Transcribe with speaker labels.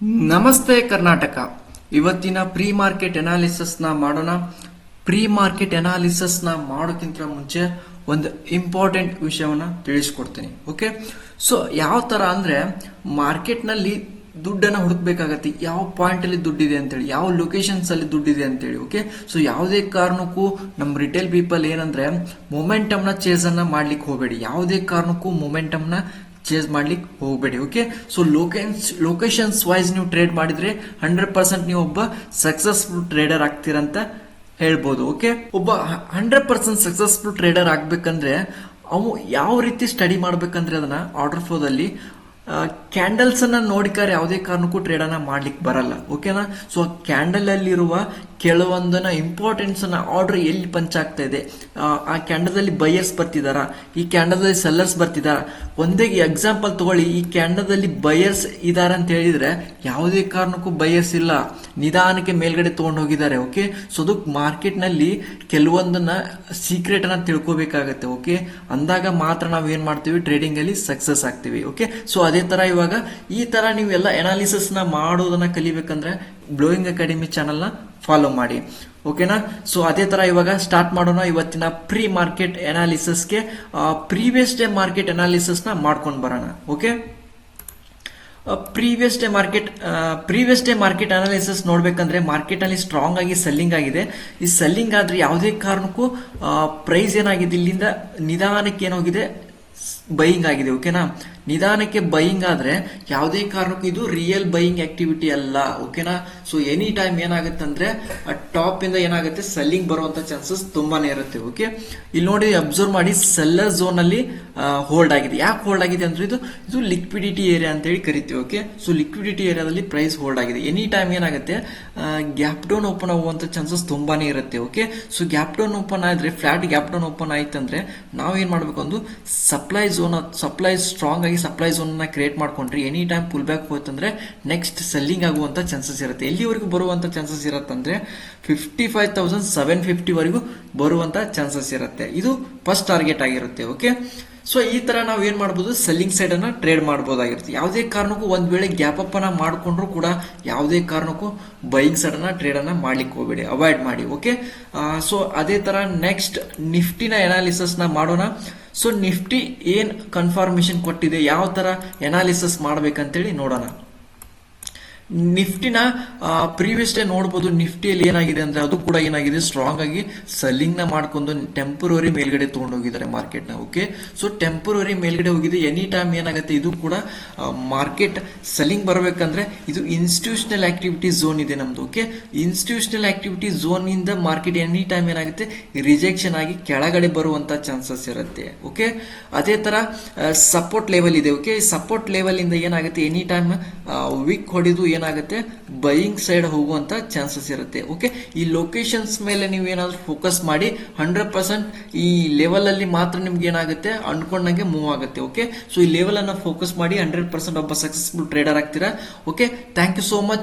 Speaker 1: ನಮಸ್ತೆ ಕರ್ನಾಟಕ. ಇವತ್ತಿನ pre market analysis ನ ಮಾಡೋಣ. ಪ್ರೀ ಮಾರ್ಕೆಟ್ ಅನಾಲಿಸಿಸ್ ನ ಮಾಡೋಕ್ಕಿಂತ ಮುಂಚೆ ಒಂದು ಇಂಪಾರ್ಟೆಂಟ್ ವಿಷಯವನ್ನ ತಿಳಿಸ್ಕೊಡ್ತೀನಿ. ಓಕೆ, ಸೊ ಯಾವ ತರ ಅಂದ್ರೆ ಮಾರ್ಕೆಟ್ ನಲ್ಲಿ ದುಡ್ಡನ್ನ ಹುಡುಕ್ಬೇಕಾಗತ್ತೆ. ಯಾವ ಪಾಯಿಂಟ್ ಅಲ್ಲಿ ದುಡ್ಡಿದೆ ಅಂತೇಳಿ, ಯಾವ ಲೊಕೇಶನ್ಸ್ ಅಲ್ಲಿ ದುಡ್ಡಿದೆ ಅಂತೇಳಿ. ಓಕೆ, ಸೊ ಯಾವುದೇ ಕಾರಣಕ್ಕೂ ನಮ್ಮ ರಿಟೇಲ್ ಪೀಪಲ್ ಏನಂದ್ರೆ ಮೊಮೆಂಟಮ್ ನ ಚೇಸ್ ಅನ್ನ ಮಾಡ್ಲಿಕ್ಕೆ ಹೋಗಬೇಡಿ. ಯಾವುದೇ ಕಾರಣಕ್ಕೂ ಮೊಮೆಂಟಮ್ ನ ಚೇಸ್ ಮಾಡ್ಲಿಕ್ಕೆ ಹೋಗಬೇಡಿ. ಓಕೆ, ಸೊ ಲೊಕೇಶನ್ಸ್ ವೈಸ್ ನೀವು ಟ್ರೇಡ್ ಮಾಡಿದ್ರೆ 100% ನೀವು ಒಬ್ಬ ಸಕ್ಸಸ್ಫುಲ್ ಟ್ರೇಡರ್ ಆಗ್ತೀರಂತ ಹೇಳ್ಬೋದು. ಓಕೆ, ಒಬ್ಬ 100% ಸಕ್ಸಸ್ಫುಲ್ ಟ್ರೇಡರ್ ಆಗ್ಬೇಕಂದ್ರೆ ಅವು ಯಾವ ರೀತಿ ಸ್ಟಡಿ ಮಾಡ್ಬೇಕಂದ್ರೆ ಅದನ್ನ ಆರ್ಡರ್ ಫ್ಲೋದಲ್ಲಿ ಕ್ಯಾಂಡಲ್ಸ್ ಅನ್ನ ನೋಡಿಕಾರೆ ಯಾವುದೇ ಕಾರಣಕ್ಕೂ ಟ್ರೇಡ್ ಅನ್ನ ಮಾಡ್ಲಿಕ್ಕೆ ಬರಲ್ಲ. ಓಕೆನಾ, ಸೊ ಕ್ಯಾಂಡಲ್ ಅಲ್ಲಿರುವ ಕೆಲವೊಂದನ್ನ ಇಂಪಾರ್ಟೆನ್ಸ್ ಅನ್ನ ಆರ್ಡರ್ ಎಲ್ಲಿ ಪಂಚ್ ಆಗ್ತಾ ಇದೆ, ಆ ಕ್ಯಾಂಡಲ್ ಅಲ್ಲಿ ಬೈಯರ್ಸ್ ಬರ್ತಿದಾರ, ಈ ಕ್ಯಾಂಡಲ್ ಅಲ್ಲಿ ಸೆಲ್ಲರ್ಸ್ ಬರ್ತಿದಾರ. ಒಂದೇ ಎಕ್ಸಾಂಪಲ್ ತಗೊಳ್ಳಿ, ಈ ಕ್ಯಾಂಡಲ್ ಅಲ್ಲಿ ಬೈಯರ್ಸ್ ಇದಾರ ಅಂತ ಹೇಳಿದ್ರೆ ಯಾವುದೇ ಕಾರಣಕ್ಕೂ ಬೈಯರ್ಸ್ ಇಲ್ಲ, ನಿಧಾನಕ್ಕೆ ಮೇಲ್ಗಡೆ ತಗೊಂಡು ಹೋಗಿದ್ದಾರೆ. ಓಕೆ, ಸೊ ಅದು ಮಾರ್ಕೆಟ್ ನಲ್ಲಿ ಕೆಲವೊಂದನ್ನ ಸೀಕ್ರೆಟ್ ಅನ್ನ ತಿಳ್ಕೊಬೇಕಾಗತ್ತೆ. ಓಕೆ, ಅಂದಾಗ ಮಾತ್ರ ನಾವು ಏನ್ ಮಾಡ್ತೀವಿ, ಟ್ರೇಡಿಂಗ್ ಅಲ್ಲಿ ಸಕ್ಸಸ್ ಆಗ್ತೀವಿ. ಓಕೆ, ಸೊ ಅದೇ ತರ ಇವಾಗ ಈ ತರ ನೀವೆಲ್ಲ ಅನಾಲಿಸಿಸ್ ನ ಮಾಡೋದನ್ನ ಕಲಿಬೇಕಂದ್ರೆ ಬ್ಲೋಯಿಂಗ್ ಅಕಾಡೆಮಿ ಚಾನಲ್ ನ ಫಾಲೋ ಮಾಡಿ. ಓಕೆನಾ, ಸೊ ಅದೇ ತರ ಇವಾಗ ಸ್ಟಾರ್ಟ್ ಮಾಡೋಣ ಇವತ್ತಿನ ಪ್ರೀ ಮಾರ್ಕೆಟ್ ಅನಾಲಿಸಿಸ್ಗೆ. ಪ್ರೀವಿಯಸ್ ಡೇ ಮಾರ್ಕೆಟ್ ಅನಾಲಿಸಿಸ್ ನ ಮಾಡ್ಕೊಂಡು ಬರೋಣ. Okay, previous day market analysis ನೋಡ್ಬೇಕಂದ್ರೆ ಮಾರ್ಕೆಟ್ ಅಲ್ಲಿ ಸ್ಟ್ರಾಂಗ್ ಆಗಿ ಸೆಲ್ಲಿಂಗ್ ಆಗಿದೆ. ಈ ಸೆಲ್ಲಿಂಗ್ ಆದ್ರೆ ಯಾವುದೇ ಕಾರಣಕ್ಕೂ ಪ್ರೈಸ್ ಏನಾಗಿದೆ, ಇಲ್ಲಿಂದ ನಿಧಾನಕ್ಕೆ ಏನೋಗಿದೆ, ಬೈಯಿಂಗ್ ಆಗಿದೆ. ಓಕೆನಾ, ನಿಧಾನಕ್ಕೆ ಬೈಯಿಂಗ್ ಆದ್ರೆ ಯಾವುದೇ ಕಾರಣಕ್ಕೂ ಇದು ರಿಯಲ್ ಬೈಯಿಂಗ್ ಆಕ್ಟಿವಿಟಿ ಅಲ್ಲ. ಓಕೆನಾ, ಸೊ ಎನಿ ಟೈಮ್ ಏನಾಗುತ್ತೆ ಅಂದ್ರೆ ಟಾಪ್ ಇಂದ ಏನಾಗುತ್ತೆ, ಸೆಲ್ಲಿಂಗ್ ಬರುವಂತ ಚಾನ್ಸಸ್ ತುಂಬಾನೇ ಇರುತ್ತೆ. ಓಕೆ, ಇಲ್ಲಿ ನೋಡಿ ಅಬ್ಸರ್ವ್ ಮಾಡಿ, ಸೆಲ್ಲರ್ ಝೋನ್ ಅಲ್ಲಿ ಹೋಲ್ಡ್ ಆಗಿದೆ. ಯಾಕೆ ಹೋಲ್ಡ್ ಆಗಿದೆ ಅಂದ್ರೆ ಇದು ಲಿಕ್ವಿಡಿಟಿ ಏರಿಯಾ ಅಂತ ಹೇಳಿ ಕರಿತೀವಿ. ಓಕೆ, ಸೊ ಲಿಕ್ವಿಡಿಟಿ ಏರಿಯಾದಲ್ಲಿ ಪ್ರೈಸ್ ಹೋಲ್ಡ್ ಆಗಿದೆ. ಎನಿ ಟೈಮ್ ಏನಾಗುತ್ತೆ, ಗ್ಯಾಪ್ ಡೌನ್ ಓಪನ್ ಆಗುವಂತ ಚಾನ್ಸಸ್ ತುಂಬಾನೇ ಇರುತ್ತೆ. Okay, so gap down open ಆದ್ರೆ, ಫ್ಲಾಟ್ ಗ್ಯಾಪ್ ಡೌನ್ ಓಪನ್ ಆಯ್ತಂದ್ರೆ ನಾವು ಏನ್ ಮಾಡ್ಬೇಕು, ಒಂದು ಸಪ್ಲೈ ಸ್ಟ್ರಾಂಗ್ ಆಗಿ ಸಪ್ಲೈ ಝೋನ್ ನ ಕ್ರಿಯೇಟ್ ಮಾಡ್ಕೊಂಡ್ರೆ ಎನಿ ಟೈಮ್ ಪುಲ್ ಬ್ಯಾಕ್ ಹೋಯ್ತಂದ್ರೆ ನೆಕ್ಸ್ಟ್ ಸೆಲ್ಲಿಂಗ್ ಆಗುವಂತ ಚಾನ್ಸಸ್ ಇರುತ್ತೆ. ಎಲ್ಲಿವರೆಗೂ ಬರುವಂತ ಚಾನ್ಸಸ್ ಇರುತ್ತಂದ್ರೆ 55,750 ವರೆಗೂ ಬರುವಂತ ಚಾನ್ಸಸ್ ಇರುತ್ತೆ. ಇದು ಫಸ್ಟ್ ಟಾರ್ಗೆಟ್ ಆಗಿರುತ್ತೆ. ಓಕೆ, ಸೊ ಈ ತರ ನಾವು ಏನ್ ಮಾಡಬಹುದು, ಸೆಲ್ಲಿಂಗ್ ಸೈಡ್ ಅನ್ನ ಟ್ರೇಡ್ ಮಾಡಬಹುದಾಗಿರುತ್ತೆ. ಯಾವುದೇ ಕಾರಣಕ್ಕೂ ಒಂದ್ ವೇಳೆ ಗ್ಯಾಪ್ ಅಪ್ ಅನ್ನ ಮಾಡ್ಕೊಂಡ್ರು ಕೂಡ ಯಾವುದೇ ಕಾರಣಕ್ಕೂ ಬೈಯಿಂಗ್ ಸೈಡ್ ಅನ್ನ ಟ್ರೇಡ್ ಅನ್ನ ಮಾಡ್ಲಿಕ್ಕೆ ಹೋಗಬೇಡಿ, ಅವಾಯ್ಡ್ ಮಾಡಿ. ಓಕೆ, ಸೊ ಅದೇ ತರ ನೆಕ್ಸ್ಟ್ ನಿಫ್ಟಿನ ಅನಾಲಿಸಿಸ್ ನ ಮಾಡೋಣ. ಸೊ ನಿಫ್ಟಿ ಏನ್ ಕನ್ಫರ್ಮೇಶನ್ ಕೊಟ್ಟಿದೆ, ಯಾವ ತರ ಅನಾಲಿಸಿಸ್ ಮಾಡ್ಬೇಕಂತೇಳಿ ನೋಡೋಣ. ನಿಫ್ಟಿನ ಪ್ರೀವಿಯಸ್ ಡೇ ನೋಡಬಹುದು. ನಿಫ್ಟಿಯಲ್ಲಿ ಏನಾಗಿದೆ ಅಂದ್ರೆ ಅದು ಕೂಡ ಏನಾಗಿದೆ, ಸ್ಟ್ರಾಂಗ್ ಆಗಿ ಸೆಲ್ಲಿಂಗ್ ನ ಮಾಡ್ಕೊಂಡು ಟೆಂಪರರಿ ಮೇಲ್ಗಡೆ ತಗೊಂಡೋಗಿದ್ದಾರೆ ಮಾರ್ಕೆಟ್ ನ. ಓಕೆ, ಸೊ ಟೆಂಪರರಿ ಮೇಲ್ಗಡೆ ಹೋಗಿದೆ. ಎನಿ ಟೈಮ್ ಏನಾಗುತ್ತೆ, ಇದು ಕೂಡ ಮಾರ್ಕೆಟ್ ಸೆಲ್ಲಿಂಗ್ ಬರಬೇಕಂದ್ರೆ ಇದು ಇನ್ಸ್ಟಿಟ್ಯೂಷನಲ್ ಆಕ್ಟಿವಿಟಿ ಝೋನ್ ಇದೆ ನಮ್ದು. ಓಕೆ, ಇನ್ಸ್ಟಿಟ್ಯೂಷನಲ್ ಆಕ್ಟಿವಿಟಿ ಝೋನ್ ಇಂದ ಮಾರ್ಕೆಟ್ ಎನಿ ಟೈಮ್ ಏನಾಗುತ್ತೆ, ರಿಜೆಕ್ಷನ್ ಆಗಿ ಕೆಳಗಡೆ ಬರುವಂತ ಚಾನ್ಸಸ್ ಇರುತ್ತೆ. ಓಕೆ, ಅದೇ ತರ ಸಪೋರ್ಟ್ ಲೆವೆಲ್ ಇದೆ. ಓಕೆ, ಸಪೋರ್ಟ್ ಲೆವೆಲ್ ಇಂದ ಏನಾಗುತ್ತೆ, ಎನಿ ಟೈಮ್ ವೀಕ್ ಹೊಡೆದು ಏನಾಗುತ್ತೆ, ಬೈಯಿಂಗ್ ಸೈಡ್ ಹೋಗುವಂತ ಚಾನ್ಸಸ್ ಇರುತ್ತೆ. ಓಕೆ, ಈ ಲೊಕೇಶನ್ಸ್ ಮೇಲೆ ನೀವು ಏನಾದ್ರೂ ಫೋಕಸ್ ಮಾಡಿ 100% ಈ ಲೆವೆಲ್ ಅಲ್ಲಿ ಮಾತ್ರ ನಿಮ್ಗೆ ಏನಾಗುತ್ತೆ, ಅನ್ಕೊಂಡಂಗೆ ಮೂವ್ ಆಗುತ್ತೆ. ಓಕೆ, ಸೊ ಈ ಲೆವೆಲ್ ಅನ್ನ ಫೋಕಸ್ ಮಾಡಿ 100% ಒಬ್ಬ ಸಕ್ಸಸ್ಫುಲ್ ಟ್ರೇಡರ್ ಆಗ್ತೀರಾ. Okay, thank you so much.